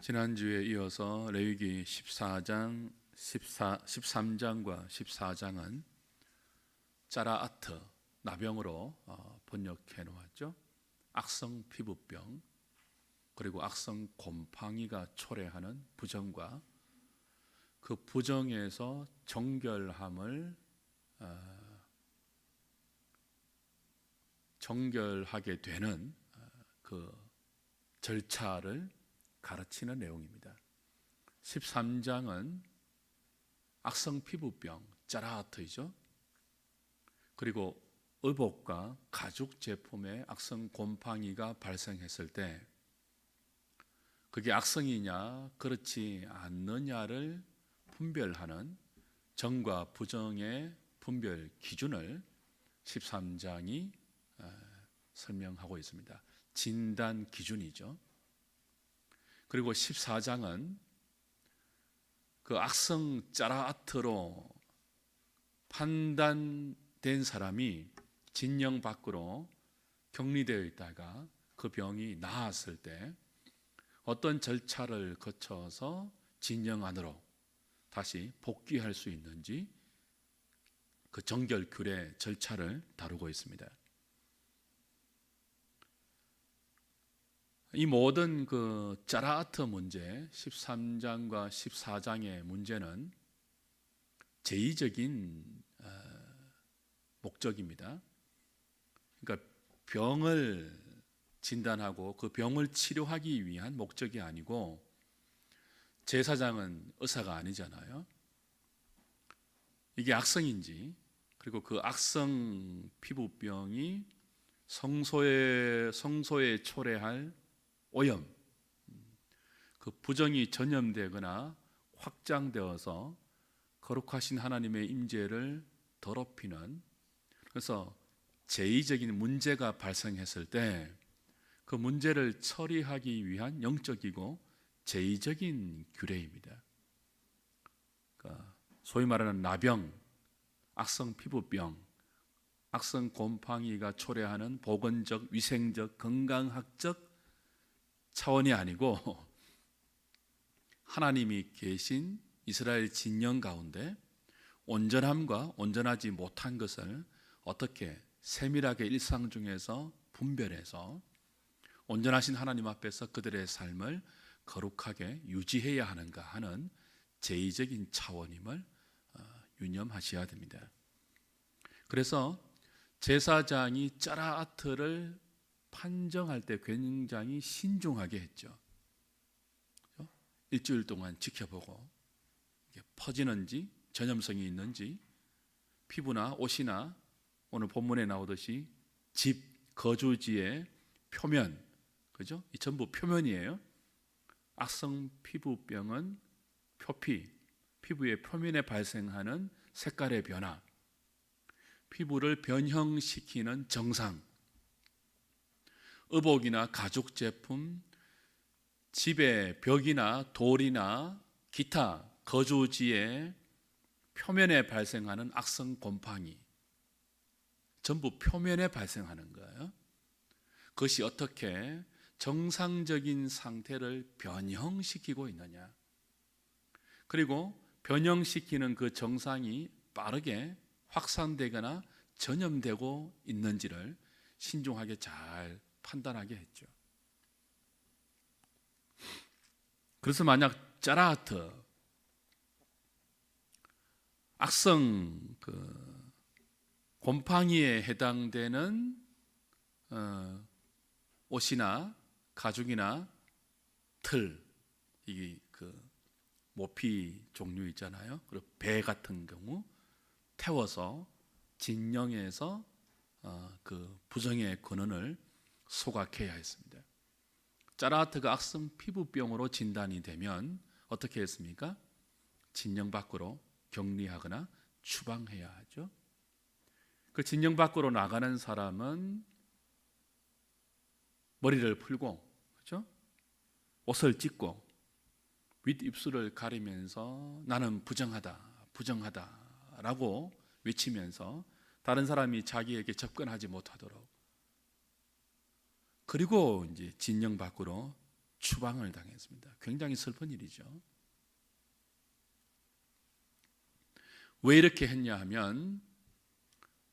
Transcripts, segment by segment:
지난주에 이어서 레위기 13장과 14장은 짜라아트, 나병으로 번역해 놓았죠. 악성 피부병, 그리고 악성 곰팡이가 초래하는 부정과 그 부정에서 정결하게 되는 그 절차를 가르치는 내용입니다. 13장은 악성 피부병, 짜라아트이죠. 그리고 의복과 가죽 제품에 악성 곰팡이가 발생했을 때 그게 악성이냐 그렇지 않느냐를 분별하는 정과 부정의 분별 기준을 13장이 설명하고 있습니다. 진단 기준이죠. 그리고 14장은 그 악성 짜라아트로 판단된 사람이 진영 밖으로 격리되어 있다가 그 병이 나았을 때 어떤 절차를 거쳐서 진영 안으로 다시 복귀할 수 있는지 그 정결 규례 절차를 다루고 있습니다. 이 모든 그 짜라아트 문제, 13장과 14장의 문제는 제의적인 목적입니다. 그러니까 병을 진단하고 그 병을 치료하기 위한 목적이 아니고, 제사장은 의사가 아니잖아요. 이게 악성인지, 그리고 그 악성 피부병이 성소에 초래할 오염, 그 부정이 전염되거나 확장되어서 거룩하신 하나님의 임재를 더럽히는, 그래서 제의적인 문제가 발생했을 때 그 문제를 처리하기 위한 영적이고 제의적인 규례입니다. 그러니까 소위 말하는 나병, 악성 피부병, 악성 곰팡이가 초래하는 보건적, 위생적, 건강학적 차원이 아니고 하나님이 계신 이스라엘 진영 가운데 온전함과 온전하지 못한 것을 어떻게 세밀하게 일상 중에서 분별해서 온전하신 하나님 앞에서 그들의 삶을 거룩하게 유지해야 하는가 하는 제의적인 차원임을 유념하셔야 됩니다. 그래서 제사장이 짜라아트를 판정할 때 굉장히 신중하게 했죠. 일주일 동안 지켜보고 퍼지는지 전염성이 있는지, 피부나 옷이나 오늘 본문에 나오듯이 집, 거주지의 표면, 그죠? 이 전부 표면이에요. 악성 피부병은 피부의 표면에 발생하는 색깔의 변화, 피부를 변형시키는 정상, 의복이나 가죽 제품, 집의 벽이나 돌이나 기타 거주지의 표면에 발생하는 악성 곰팡이, 전부 표면에 발생하는 거예요. 그것이 어떻게 정상적인 상태를 변형시키고 있느냐, 그리고 변형시키는 그 정상이 빠르게 확산되거나 전염되고 있는지를 신중하게 잘 판단하게 했죠. 그래서 만약 짜라아트, 악성 곰팡이에 해당되는 옷이나 가죽이나 틀, 이게 모피 종류 있잖아요. 그리고 배 같은 경우 태워서 진영에서 그 부정의 근원을 소각해야 했습니다. 짜라아트가 악성 피부병으로 진단이 되면 어떻게 했습니까? 진영 밖으로 격리하거나 추방해야 하죠. 그 진영 밖으로 나가는 사람은 머리를 풀고, 그렇죠? 옷을 찢고 윗입술을 가리면서 나는 부정하다라고 외치면서 다른 사람이 자기에게 접근하지 못하도록, 그리고 이제 진영 밖으로 추방을 당했습니다. 굉장히 슬픈 일이죠. 왜 이렇게 했냐 하면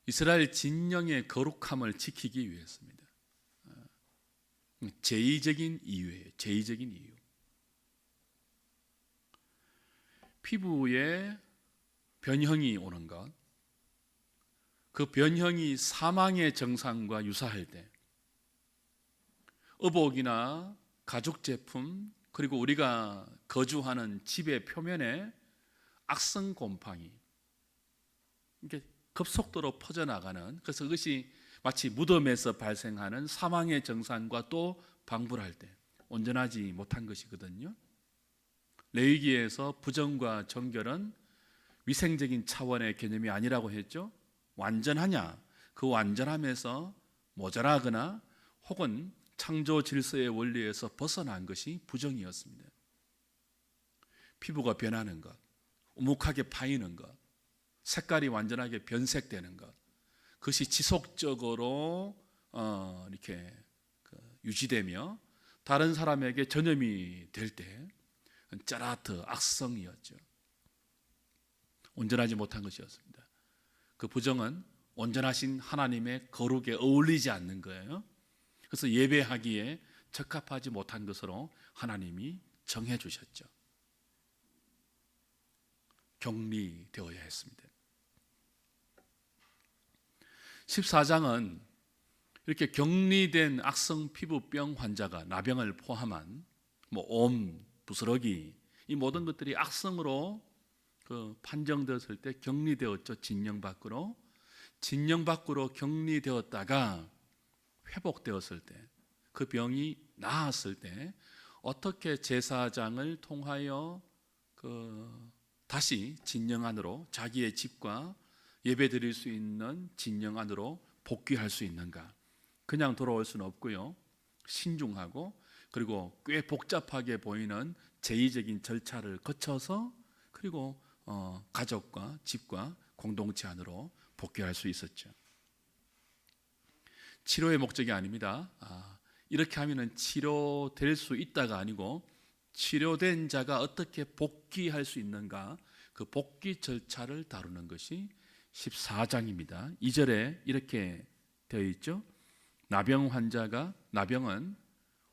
이스라엘 진영의 거룩함을 지키기 위해서입니다. 제의적인 이유예요. 제의적인 이유. 피부에 변형이 오는 것, 그 변형이 사망의 증상과 유사할 때 의복이나 가죽 제품, 그리고 우리가 거주하는 집의 표면에 악성 곰팡이, 이게 급속도로 퍼져나가는, 그래서 그것이 마치 무덤에서 발생하는 사망의 증상과 또 방불할 때 온전하지 못한 것이거든요. 레위기에서 부정과 정결은 위생적인 차원의 개념이 아니라고 했죠. 완전하냐, 그 완전함에서 모자라거나 혹은 창조 질서의 원리에서 벗어난 것이 부정이었습니다. 피부가 변하는 것, 우묵하게 파이는 것, 색깔이 완전하게 변색되는 것, 그것이 지속적으로 이렇게 유지되며 다른 사람에게 전염이 될 때 짜라트, 악성이었죠. 온전하지 못한 것이었습니다. 그 부정은 온전하신 하나님의 거룩에 어울리지 않는 거예요. 그래서 예배하기에 적합하지 못한 것으로 하나님이 정해 주셨죠. 격리되어야 했습니다. 14장은 이렇게 격리된 악성 피부병 환자가, 나병을 포함한 옴, 부스러기, 이 모든 것들이 악성으로 판정되었을 때 격리되었죠. 진영 밖으로 격리되었다가 회복되었을 때, 그 병이 나았을 때 어떻게 제사장을 통하여 다시 진영 안으로, 자기의 집과 예배드릴 수 있는 진영 안으로 복귀할 수 있는가. 그냥 돌아올 수는 없고요. 신중하고, 그리고 꽤 복잡하게 보이는 제의적인 절차를 거쳐서, 그리고 가족과 집과 공동체 안으로 복귀할 수 있었죠. 치료의 목적이 아닙니다. 이렇게 하면은 치료될 수 있다가 아니고, 치료된 자가 어떻게 복귀할 수 있는가, 그 복귀 절차를 다루는 것이 14장입니다. 2절에 이렇게 되어 있죠. 나병은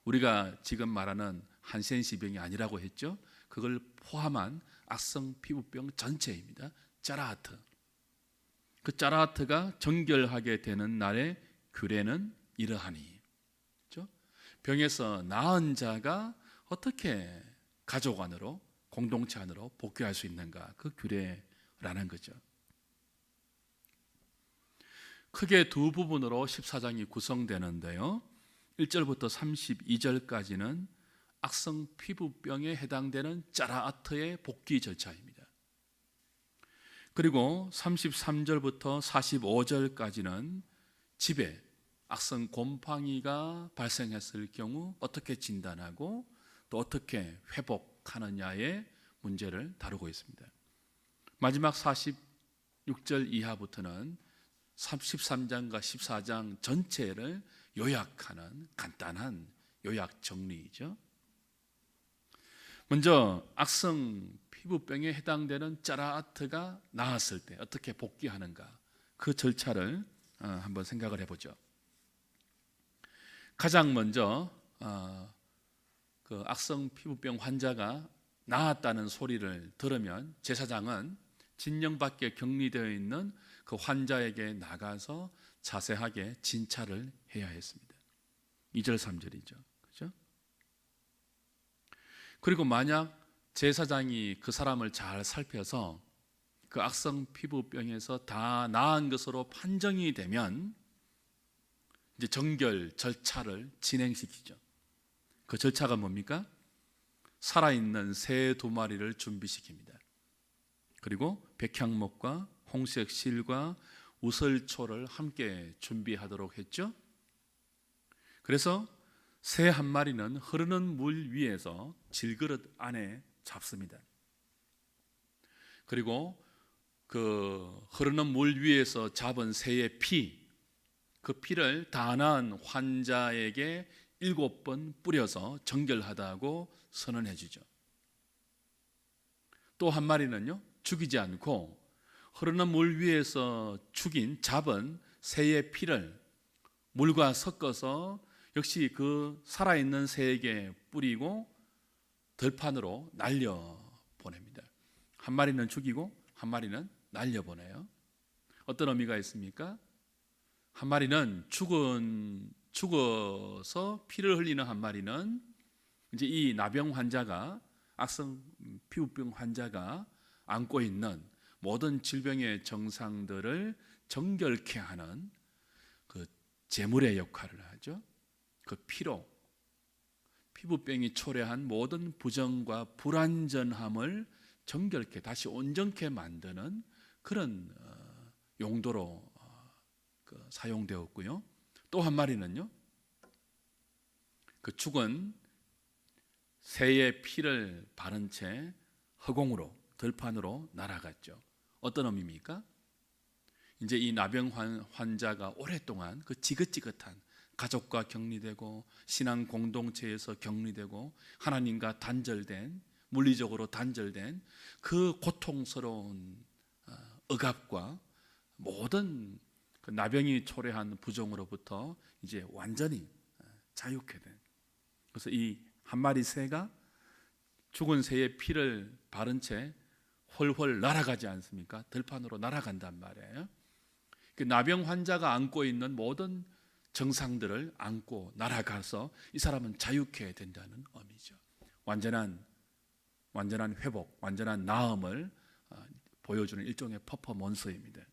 우리가 지금 말하는 한센시병이 아니라고 했죠. 그걸 포함한 악성 피부병 전체입니다. 짜라하트. 그 짜라하트가 정결하게 되는 날의 규례는 이러하니. 그렇죠? 병에서 나은 자가 어떻게 가족 안으로, 공동체 안으로 복귀할 수 있는가, 그 규례라는 거죠. 크게 두 부분으로 14장이 구성되는데요. 1절부터 32절까지는 악성 피부병에 해당되는 짜라아트의 복귀 절차입니다. 그리고 33절부터 45절까지는 집에 악성 곰팡이가 발생했을 경우 어떻게 진단하고 또 어떻게 회복하느냐의 문제를 다루고 있습니다. 마지막 46절 이하부터는 13장과 14장 전체를 요약하는 간단한 요약 정리이죠. 먼저 악성 피부병에 해당되는 짜라아트가 나았을 때 어떻게 복귀하는가, 그 절차를 한번 생각을 해보죠. 가장 먼저 그 악성 피부병 환자가 나았다는 소리를 들으면 제사장은 진영 밖에 격리되어 있는 그 환자에게 나가서 자세하게 진찰을 해야 했습니다. 2절 3절이죠. 그렇죠? 그리고 만약 제사장이 그 사람을 잘 살펴서 그 악성 피부병에서 다 나은 것으로 판정이 되면 이제 정결 절차를 진행시키죠. 그 절차가 뭡니까? 살아있는 새 2마리를 준비시킵니다. 그리고 백향목과 홍색 실과 우설초를 함께 준비하도록 했죠. 그래서 새 한 마리는 흐르는 물 위에서 질그릇 안에 잡습니다. 그리고 그 흐르는 물 위에서 잡은 새의 피, 그 피를 다 나은 환자에게 7번 뿌려서 정결하다고 선언해 주죠. 또 한 마리는요, 죽이지 않고 흐르는 물 위에서 잡은 새의 피를 물과 섞어서 역시 그 살아있는 새에게 뿌리고 들판으로 날려 보냅니다. 한 마리는 죽이고 한 마리는 날려 보내요. 어떤 의미가 있습니까? 한 마리는 죽어서 피를 흘리는 한 마리는 이제 이 나병 환자가, 악성 피부병 환자가 안고 있는 모든 질병의 증상들을 정결케 하는 그 제물의 역할을 하죠. 그 피로 피부병이 초래한 모든 부정과 불완전함을 정결케, 다시 온전케 만드는 그런 용도로 사용되었고요. 또 한 마리는요, 그 죽은 새의 피를 바른 채 허공으로, 들판으로 날아갔죠. 어떤 의미입니까? 이제 이 나병 환자가 오랫동안 그 지긋지긋한 가족과 격리되고 신앙 공동체에서 격리되고 하나님과 단절된, 물리적으로 단절된 그 고통스러운 억압과 모든 그 나병이 초래한 부정으로부터 이제 완전히 자유케 된, 그래서 이 한 마리 새가 죽은 새의 피를 바른 채 훨훨 날아가지 않습니까? 들판으로 날아간단 말이에요. 그 나병 환자가 안고 있는 모든 정상들을 안고 날아가서 이 사람은 자유케 된다는 의미죠. 완전한 회복, 완전한 나음을 보여주는 일종의 퍼포먼스입니다.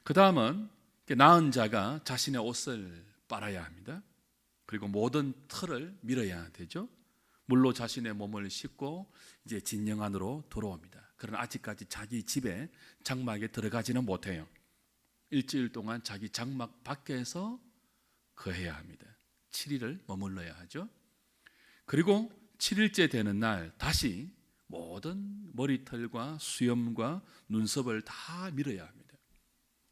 그 다음은 나은 자가 자신의 옷을 빨아야 합니다. 그리고 모든 털을 밀어야 되죠. 물로 자신의 몸을 씻고 이제 진영 안으로 들어옵니다. 그러나 아직까지 자기 집에 장막에 들어가지는 못해요. 일주일 동안 자기 장막 밖에서 거해야 합니다. 7일을 머물러야 하죠. 그리고 7일째 되는 날 다시 모든 머리털과 수염과 눈썹을 다 밀어야 합니다.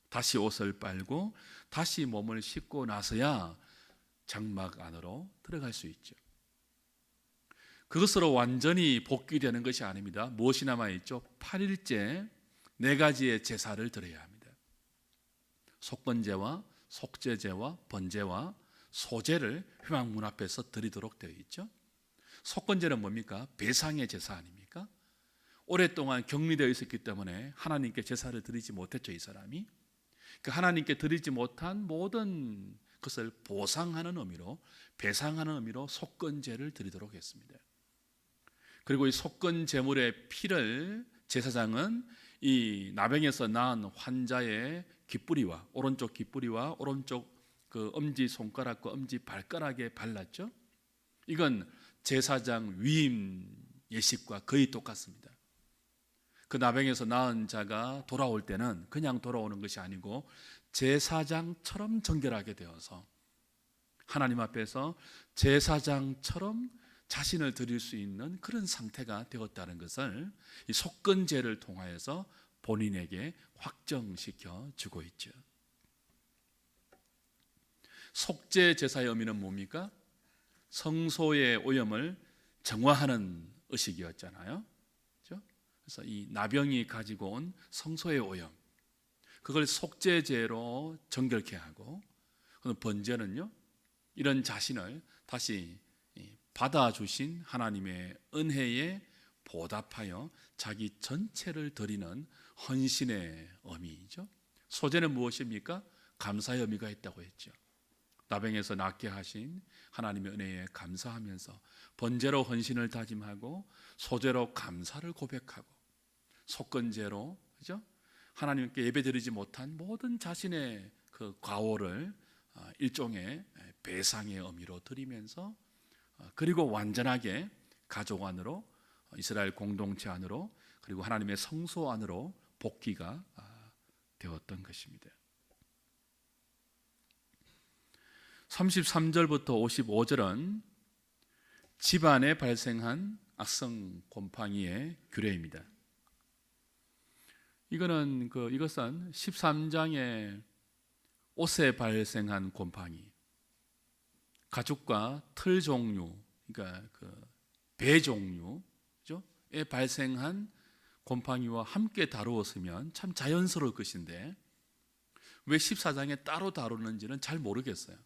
다시 옷을 빨고 다시 몸을 씻고 나서야 장막 안으로 들어갈 수 있죠. 그것으로 완전히 복귀되는 것이 아닙니다. 무엇이 남아있죠? 8일째 4가지의 제사를 드려야 합니다. 속건제와 속죄제와 번제와 소제를 회막문 앞에서 드리도록 되어 있죠. 속건제는 뭡니까? 배상의 제사 아닙니까? 오랫동안 격리되어 있었기 때문에 하나님께 제사를 드리지 못했죠, 이 사람이. 그 하나님께 드리지 못한 모든 것을 보상하는 의미로, 배상하는 의미로 속건제를 드리도록 했습니다. 그리고 이 속건 제물의 피를 제사장은 이 나병에서 나은 환자의 귓뿌리와 오른쪽 귓뿌리와 오른쪽 그 엄지 손가락과 엄지 발가락에 발랐죠. 이건 제사장 위임 예식과 거의 똑같습니다. 그 나병에서 나은 자가 돌아올 때는 그냥 돌아오는 것이 아니고 제사장처럼 정결하게 되어서 하나님 앞에서 제사장처럼 자신을 드릴 수 있는 그런 상태가 되었다는 것을 이 속건제를 통하여서 본인에게 확정시켜 주고 있죠. 속죄 제사의 의미는 뭡니까? 성소의 오염을 정화하는 의식이었잖아요. 그렇죠? 그래서 이 나병이 가지고 온 성소의 오염, 그걸 속죄제로 정결케 하고, 번제는요, 이런 자신을 다시 받아주신 하나님의 은혜에 보답하여 자기 전체를 드리는 헌신의 의미이죠. 소제는 무엇입니까? 감사의 의미가 있다고 했죠. 나병에서 낫게 하신 하나님의 은혜에 감사하면서 번제로 헌신을 다짐하고 소제로 감사를 고백하고 속건제로, 그죠? 하나님께 예배드리지 못한 모든 자신의 그 과오를 일종의 배상의 의미로 드리면서, 그리고 완전하게 가족 안으로, 이스라엘 공동체 안으로, 그리고 하나님의 성소 안으로 복귀가 되었던 것입니다. 33절부터 55절은 집안에 발생한 악성 곰팡이의 규례입니다. 이것은 13장의 옷에 발생한 곰팡이, 가죽과 틀 종류, 그러니까 그 배 종류, 그죠?에 발생한 곰팡이와 함께 다루었으면 참 자연스러울 것인데 왜 14장에 따로 다루는지는 잘 모르겠어요.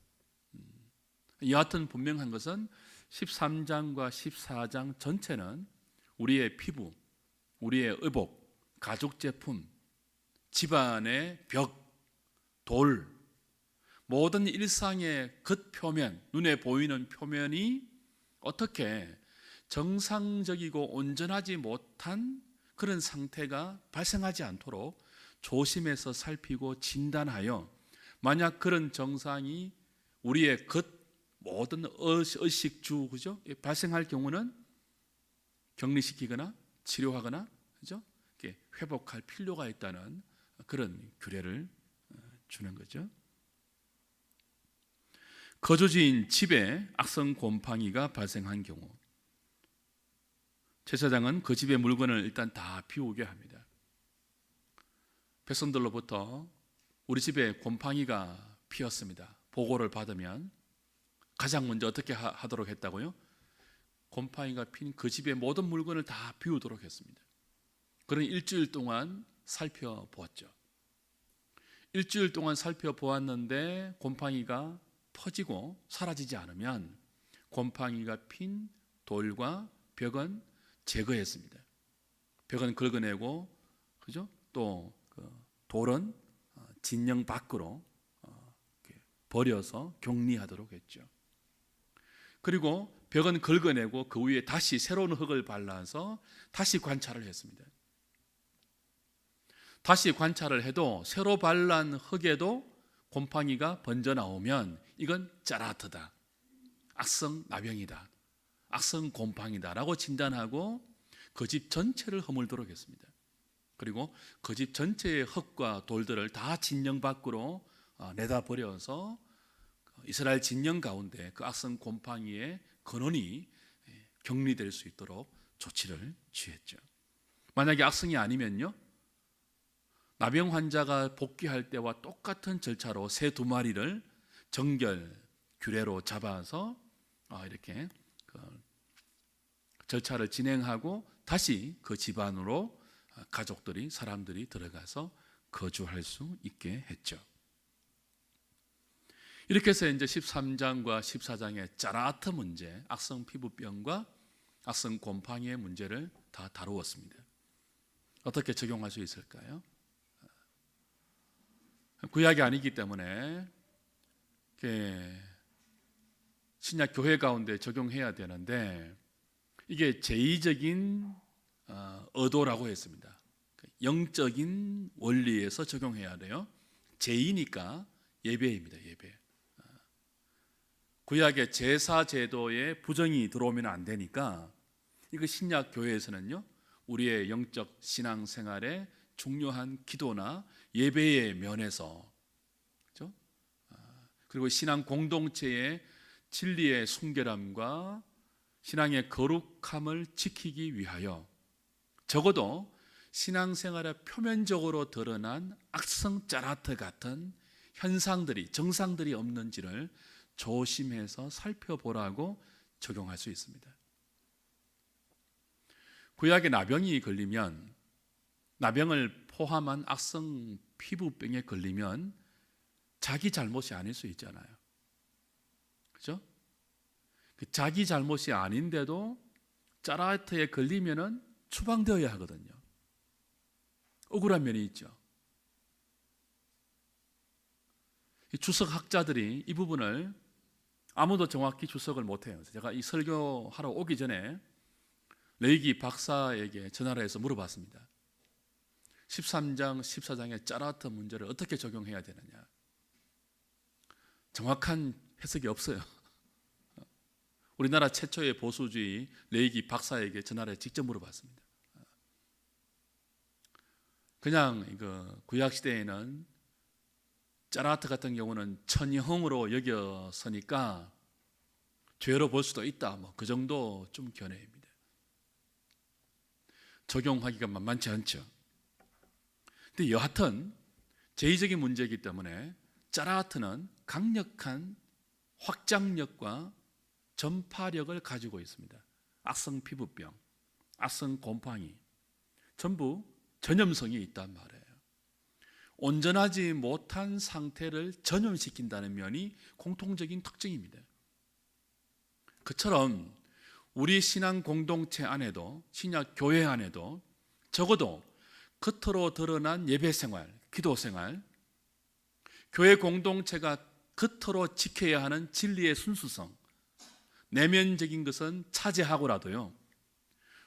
여하튼 분명한 것은 13장과 14장 전체는 우리의 피부, 우리의 의복, 가죽 제품, 집안의 벽, 돌, 모든 일상의 겉표면, 눈에 보이는 표면이 어떻게 정상적이고 온전하지 못한 그런 상태가 발생하지 않도록 조심해서 살피고 진단하여 만약 그런 정상이 우리의 겉 모든 의식주, 그죠? 발생할 경우는 격리시키거나 치료하거나, 그죠? 회복할 필요가 있다는 그런 규례를 주는 거죠. 거주지인 집에 악성 곰팡이가 발생한 경우 제사장은 그 집의 물건을 일단 다 비우게 합니다. 백성들로부터 우리 집에 곰팡이가 피었습니다. 보고를 받으면 가장 먼저 어떻게 하도록 했다고요? 곰팡이가 핀 그 집의 모든 물건을 다 비우도록 했습니다. 그런 일주일 동안 살펴보았죠. 일주일 동안 살펴보았는데 곰팡이가 퍼지고 사라지지 않으면 곰팡이가 핀 돌과 벽은 제거했습니다. 벽은 긁어내고, 그죠? 또 그 돌은 진영 밖으로 버려서 격리하도록 했죠. 그리고 벽은 긁어내고 그 위에 다시 새로운 흙을 발라서 다시 관찰을 했습니다. 다시 관찰을 해도 새로 발란 흙에도 곰팡이가 번져 나오면 이건 짜라트다, 악성 나병이다, 악성 곰팡이다라고 진단하고 그 집 전체를 허물도록 했습니다. 그리고 그 집 전체의 흙과 돌들을 다 진영 밖으로 내다 버려서 이스라엘 진영 가운데 그 악성 곰팡이의 근원이 격리될 수 있도록 조치를 취했죠. 만약에 악성이 아니면요, 나병 환자가 복귀할 때와 똑같은 절차로 새 2마리를 정결 규례로 잡아서 이렇게 절차를 진행하고 다시 그 집안으로 가족들이, 사람들이 들어가서 거주할 수 있게 했죠. 이렇게 해서 이제 13장과 14장의 짜라트 문제, 악성 피부병과 악성 곰팡이의 문제를 다 다루었습니다. 어떻게 적용할 수 있을까요? 구약이 아니기 때문에 신약 교회 가운데 적용해야 되는데 이게 제의적인 의도라고 했습니다. 영적인 원리에서 적용해야 돼요. 제의니까 예배입니다. 예배. 구약의 제사 제도에 부정이 들어오면 안 되니까 이거 신약 교회에서는요, 우리의 영적 신앙 생활에 중요한 기도나 예배의 면에서, 그렇죠? 그리고 신앙 공동체의 진리의 순결함과 신앙의 거룩함을 지키기 위하여 적어도 신앙생활에 표면적으로 드러난 악성 짜라트 같은 현상들이, 정상들이 없는지를 조심해서 살펴보라고 적용할 수 있습니다. 구약의 나병이 걸리면, 나병을 포함한 악성 피부병에 걸리면 자기 잘못이 아닐 수 있잖아요. 그렇죠? 자기 잘못이 아닌데도 짜라트에 걸리면은 추방되어야 하거든요. 억울한 면이 있죠. 주석학자들이 이 부분을 아무도 정확히 주석을 못해요. 제가 이 설교하러 오기 전에 레이기 박사에게 전화를 해서 물어봤습니다. 13장, 14장의 짜라트 문제를 어떻게 적용해야 되느냐. 정확한 해석이 없어요. 우리나라 최초의 보수주의 레이기 박사에게 전화를 직접 물어봤습니다. 그냥 구약 시대에는 짜라트 같은 경우는 천형으로 여겨서니까 죄로 볼 수도 있다. 그 정도 좀 견해입니다. 적용하기가 만만치 않죠. 근데 여하튼 제의적인 문제이기 때문에 짜라트는 강력한 확장력과 전파력을 가지고 있습니다. 악성 피부병, 악성 곰팡이 전부 전염성이 있단 말이에요. 온전하지 못한 상태를 전염시킨다는 면이 공통적인 특징입니다. 그처럼 우리 신앙 공동체 안에도, 신약 교회 안에도 적어도 겉으로 드러난 예배 생활, 기도 생활, 교회 공동체가 겉으로 지켜야 하는 진리의 순수성, 내면적인 것은 차지하고라도요,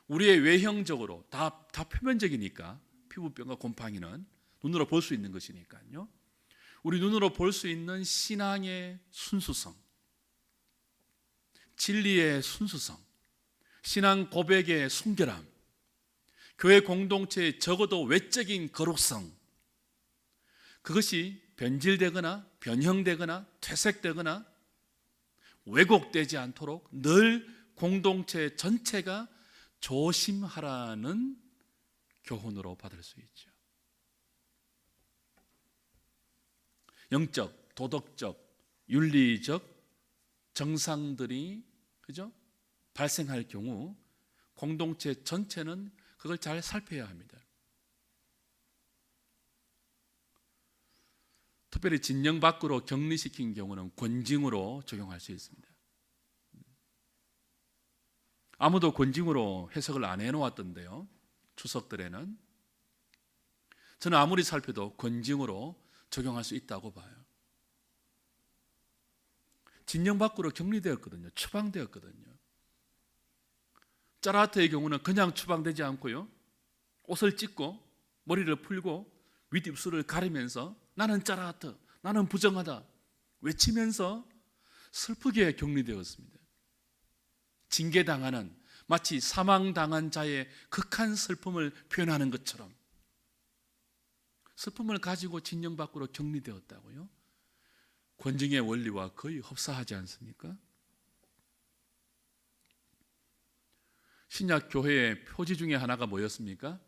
우리의 외형적으로 다 표면적이니까, 피부병과 곰팡이는 눈으로 볼 수 있는 것이니까요, 우리 눈으로 볼 수 있는 신앙의 순수성, 진리의 순수성, 신앙 고백의 순결함, 교회 공동체의 적어도 외적인 거룩성, 그것이 변질되거나 변형되거나 퇴색되거나 왜곡되지 않도록 늘 공동체 전체가 조심하라는 교훈으로 받을 수 있죠. 영적, 도덕적, 윤리적 정상들이 발생할 경우 공동체 전체는 그걸 잘 살펴야 합니다. 특별히 진영 밖으로 격리시킨 경우는 권징으로 적용할 수 있습니다. 아무도 권징으로 해석을 안 해놓았던데요, 추석들에는. 저는 아무리 살펴도 권징으로 적용할 수 있다고 봐요. 진영 밖으로 격리되었거든요. 추방되었거든요. 짜라트의 경우는 그냥 추방되지 않고요, 옷을 찢고 머리를 풀고 윗입술을 가리면서 나는 짜라트, 나는 부정하다 외치면서 슬프게 격리되었습니다. 징계당하는, 마치 사망당한 자의 극한 슬픔을 표현하는 것처럼 슬픔을 가지고 진영 밖으로 격리되었다고요? 권징의 원리와 거의 흡사하지 않습니까? 신약 교회의 표지 중에 하나가 뭐였습니까?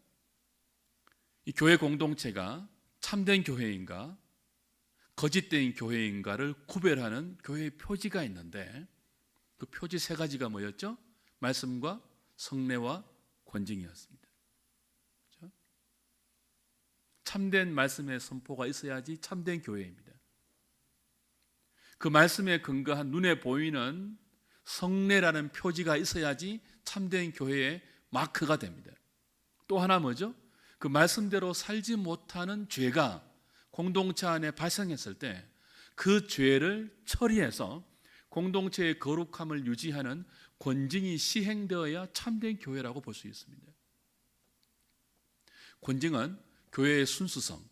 이 교회 공동체가 참된 교회인가 거짓된 교회인가를 구별하는 교회의 표지가 있는데, 그 표지 세 가지가 뭐였죠? 말씀과 성례와 권징이었습니다. 그렇죠? 참된 말씀의 선포가 있어야지 참된 교회입니다. 그 말씀에 근거한 눈에 보이는 성례라는 표지가 있어야지 참된 교회의 마크가 됩니다. 또 하나 뭐죠? 그 말씀대로 살지 못하는 죄가 공동체 안에 발생했을 때 그 죄를 처리해서 공동체의 거룩함을 유지하는 권징이 시행되어야 참된 교회라고 볼 수 있습니다. 권징은 교회의 순수성,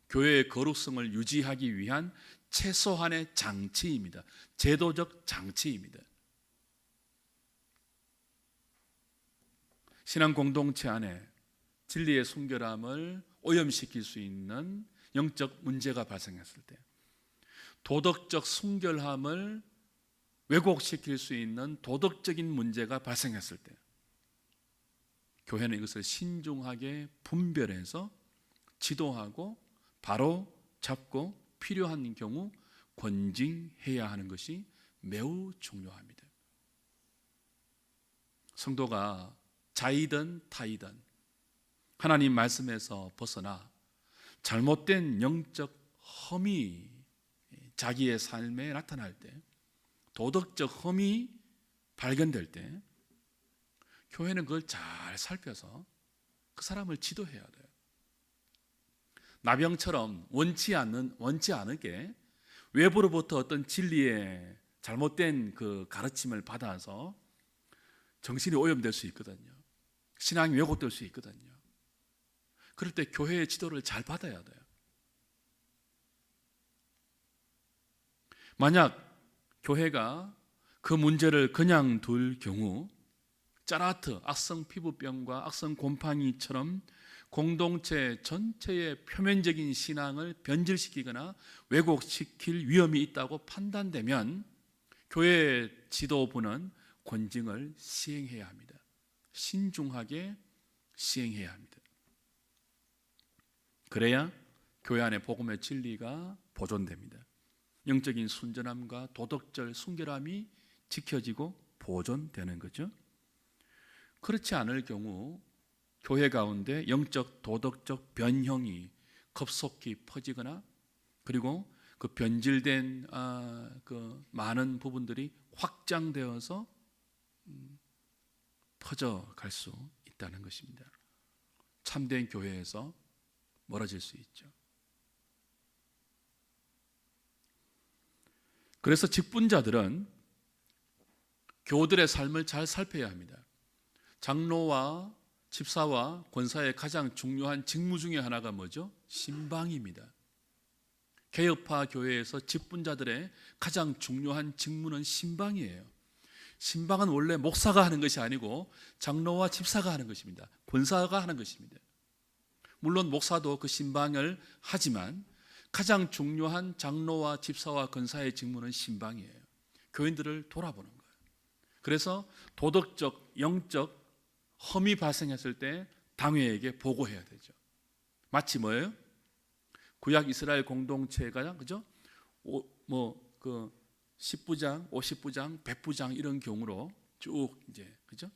교회의 거룩성을 유지하기 위한 최소한의 장치입니다. 제도적 장치입니다. 신앙 공동체 안에 진리의 순결함을 오염시킬 수 있는 영적 문제가 발생했을 때, 도덕적 순결함을 왜곡시킬 수 있는 도덕적인 문제가 발생했을 때, 교회는 이것을 신중하게 분별해서 지도하고 바로 잡고 필요한 경우 권징해야 하는 것이 매우 중요합니다. 성도가 자이든 타이든 하나님 말씀에서 벗어나 잘못된 영적 험이 자기의 삶에 나타날 때, 도덕적 험이 발견될 때, 교회는 그걸 잘 살펴서 그 사람을 지도해야 돼요. 나병처럼 원치 않게 외부로부터 어떤 진리의 잘못된 그 가르침을 받아서 정신이 오염될 수 있거든요. 신앙이 왜곡될 수 있거든요. 그럴 때 교회의 지도를 잘 받아야 돼요. 만약 교회가 그 문제를 그냥 둘 경우 짜라트, 악성 피부병과 악성 곰팡이처럼 공동체 전체의 표면적인 신앙을 변질시키거나 왜곡시킬 위험이 있다고 판단되면 교회 지도부는 권징을 시행해야 합니다. 신중하게 시행해야 합니다. 그래야 교회 안에 복음의 진리가 보존됩니다. 영적인 순전함과 도덕적 순결함이 지켜지고 보존되는 거죠. 그렇지 않을 경우 교회 가운데 영적 도덕적 변형이 급속히 퍼지거나 그리고 그 변질된 그 많은 부분들이 확장되어서 퍼져갈 수 있다는 것입니다. 참된 교회에서 멀어질 수 있죠. 그래서 직분자들은 교우들의 삶을 잘 살펴야 합니다. 장로와 집사와 권사의 가장 중요한 직무 중에 하나가 뭐죠? 신방입니다. 개혁파 교회에서 직분자들의 가장 중요한 직무는 신방이에요. 신방은 원래 목사가 하는 것이 아니고 장로와 집사가 하는 것입니다. 권사가 하는 것입니다. 물론 목사도 그 신방을 하지만 가장 중요한 장로와 집사와 권사의 직무는 신방이에요. 교인들을 돌아보는 거예요. 그래서 도덕적, 영적 험이 발생했을 때 당회에게 보고해야 되죠. 마치 뭐예요? 구약 이스라엘 공동체가 그죠? 그 10부장, 50부장, 100부장 이런 경우로 쭉 이제 그죠?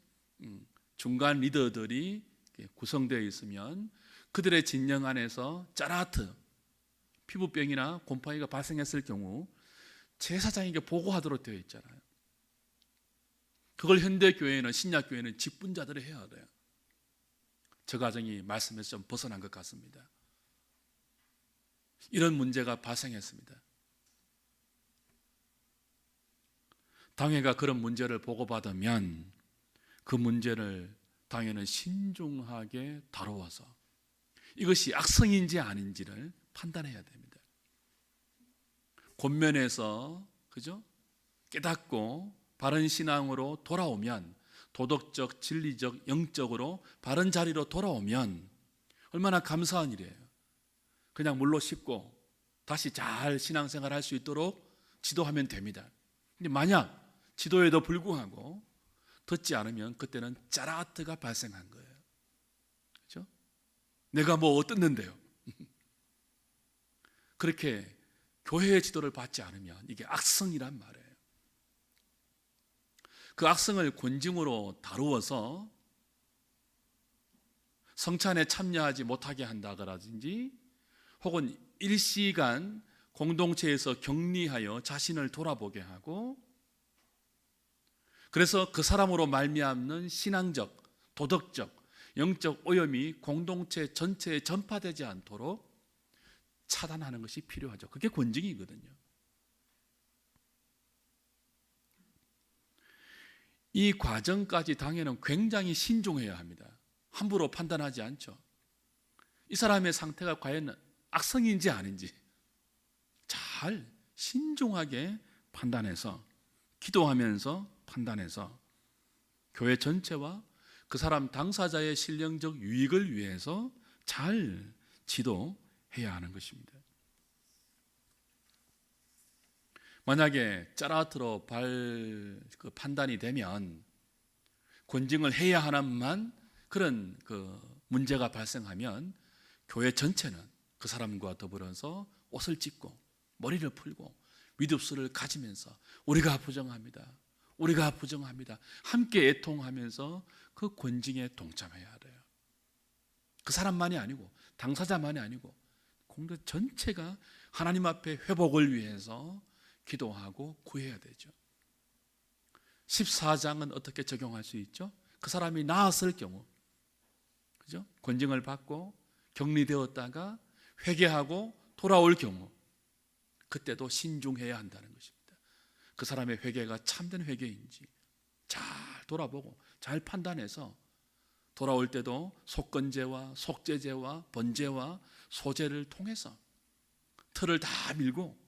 중간 리더들이 구성되어 있으면 그들의 진영 안에서 짜라트 피부병이나 곰팡이가 발생했을 경우 제사장에게 보고하도록 되어 있잖아요. 그걸 현대 교회는 신약 교회는 직분자들이 해야 돼요. 저 과정이 말씀에서 좀 벗어난 것 같습니다. 이런 문제가 발생했습니다. 당회가 그런 문제를 보고받으면 그 문제를 당회는 신중하게 다루어서 이것이 악성인지 아닌지를 판단해야 됩니다. 권면에서 그죠? 깨닫고 바른 신앙으로 돌아오면 도덕적, 진리적, 영적으로 바른 자리로 돌아오면 얼마나 감사한 일이에요. 그냥 물로 씻고 다시 잘 신앙생활 할 수 있도록 지도하면 됩니다. 근데 만약 지도에도 불구하고 듣지 않으면 그때는 짜라트가 발생한 거예요. 그렇죠? 내가 뭐 어떻는데요? 그렇게 교회의 지도를 받지 않으면 이게 악성이란 말이에요. 그 악성을 권징으로 다루어서 성찬에 참여하지 못하게 한다든지 혹은 일시간 공동체에서 격리하여 자신을 돌아보게 하고 그래서 그 사람으로 말미암는 신앙적, 도덕적, 영적 오염이 공동체 전체에 전파되지 않도록 차단하는 것이 필요하죠. 그게 권징이거든요. 이 과정까지 당연히 굉장히 신중해야 합니다. 함부로 판단하지 않죠. 이 사람의 상태가 과연 악성인지 아닌지 잘 신중하게 판단해서 기도하면서 판단해서 교회 전체와 그 사람 당사자의 신령적 유익을 위해서 잘 지도해야 하는 것입니다. 만약에 짜라트로 판단이 되면 권징을 해야 하나만 그런 문제가 발생하면 교회 전체는 그 사람과 더불어서 옷을 찢고 머리를 풀고 윗입술을 가지면서 우리가 부정합니다. 우리가 부정합니다. 함께 애통하면서 그 권징에 동참해야 돼요. 그 사람만이 아니고 당사자만이 아니고 공동 전체가 하나님 앞에 회복을 위해서 기도하고 구해야 되죠. 14장은 어떻게 적용할 수 있죠? 그 사람이 나았을 경우 그죠? 권징을 받고 격리되었다가 회개하고 돌아올 경우 그때도 신중해야 한다는 것입니다. 그 사람의 회개가 참된 회개인지 잘 돌아보고 잘 판단해서 돌아올 때도 속건제와 속죄제와 번제와 소제를 통해서 틀을 다 밀고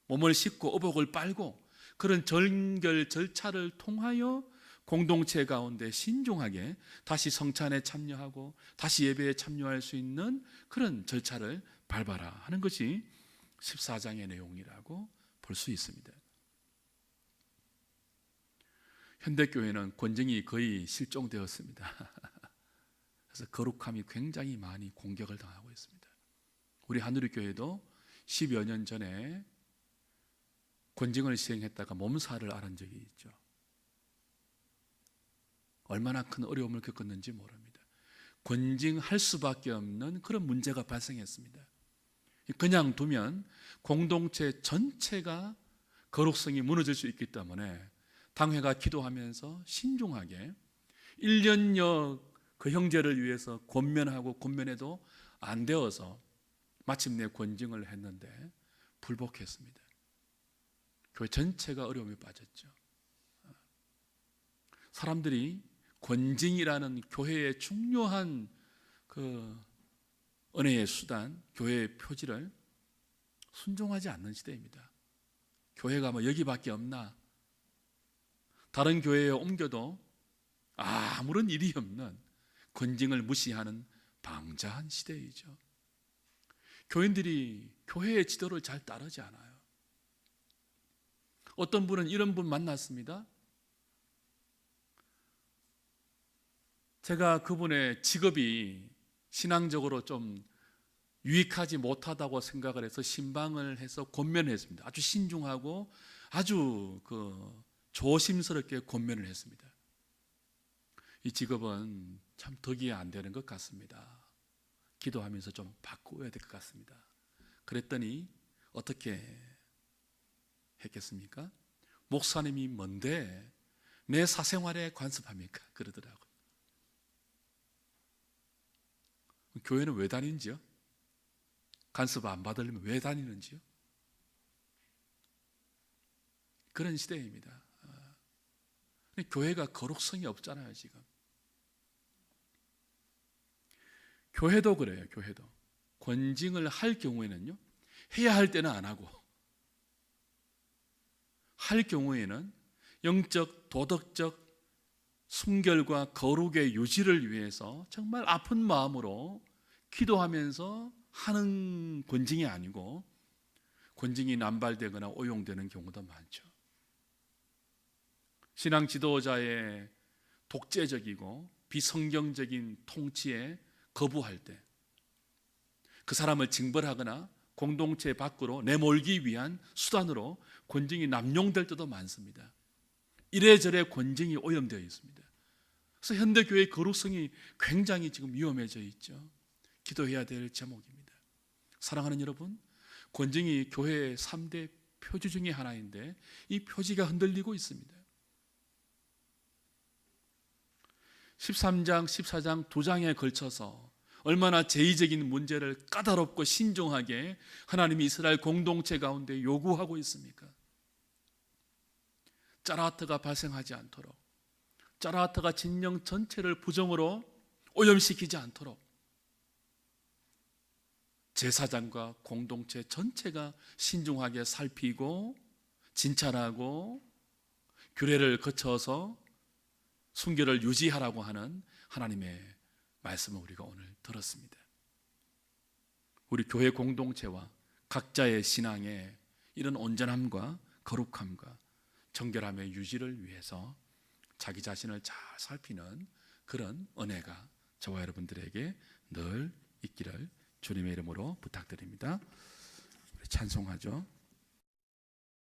몸을 씻고 의복을 빨고 그런 정결 절차를 통하여 공동체 가운데 신중하게 다시 성찬에 참여하고 다시 예배에 참여할 수 있는 그런 절차를 밟아라 하는 것이 14장의 내용이라고 볼 수 있습니다. 현대교회는 권징이 거의 실종되었습니다. 그래서 거룩함이 굉장히 많이 공격을 당하고 있습니다. 우리 하누리교회도 10여 년 전에 권징을 시행했다가 몸살을 앓은 적이 있죠. 얼마나 큰 어려움을 겪었는지 모릅니다. 권징할 수밖에 없는 그런 문제가 발생했습니다. 그냥 두면 공동체 전체가 거룩성이 무너질 수 있기 때문에 당회가 기도하면서 신중하게 1년여 그 형제를 위해서 권면하고 권면해도 안 되어서 마침내 권징을 했는데 불복했습니다. 교회 전체가 어려움에 빠졌죠. 사람들이 권징이라는 교회의 중요한 그 은혜의 수단, 교회의 표지를 순종하지 않는 시대입니다. 교회가 뭐 여기밖에 없나? 다른 교회에 옮겨도 아무런 일이 없는 권징을 무시하는 방자한 시대이죠. 교인들이 교회의 지도를 잘 따르지 않아요. 어떤 분은 이런 분 만났습니다. 제가 그분의 직업이 신앙적으로 좀 유익하지 못하다고 생각을 해서 신방을 해서 권면했습니다. 아주 신중하고 아주 조심스럽게 권면을 했습니다. 이 직업은 참 덕이 안 되는 것 같습니다. 기도하면서 좀 바꾸어야 될 것 같습니다. 그랬더니 어떻게 했겠습니까? 목사님이 뭔데 내 사생활에 간섭합니까? 그러더라고요. 교회는 왜 다니는지요? 간섭 안 받으려면 왜 다니는지요? 그런 시대입니다. 교회가 거룩성이 없잖아요, 지금. 교회도 그래요, 교회도. 권징을 할 경우에는요, 해야 할 때는 안 하고, 할 경우에는 영적, 도덕적 순결과 거룩의 유지를 위해서 정말 아픈 마음으로 기도하면서 하는 권징이 아니고 권징이 남발되거나 오용되는 경우도 많죠. 신앙 지도자의 독재적이고 비성경적인 통치에 거부할 때 그 사람을 징벌하거나 공동체 밖으로 내몰기 위한 수단으로 권징이 남용될 때도 많습니다. 이래저래 권징이 오염되어 있습니다. 그래서 현대교회의 거룩성이 굉장히 지금 위험해져 있죠. 기도해야 될 제목입니다. 사랑하는 여러분, 권징이 교회의 3대 표지 중에 하나인데 이 표지가 흔들리고 있습니다. 13장, 14장 두 장에 걸쳐서 얼마나 제의적인 문제를 까다롭고 신중하게 하나님이 이스라엘 공동체 가운데 요구하고 있습니까? 짜라하트가 발생하지 않도록, 짜라하트가 진영 전체를 부정으로 오염시키지 않도록 제사장과 공동체 전체가 신중하게 살피고 진찰하고 규례를 거쳐서 순결을 유지하라고 하는 하나님의 말씀을 우리가 오늘 들었습니다. 우리 교회 공동체와 각자의 신앙에 이런 온전함과 거룩함과 정결함의 유지를 위해서 자기 자신을 잘 살피는 그런 은혜가 저와 여러분들에게 늘 있기를 주님의 이름으로 부탁드립니다. 우리 찬송하죠.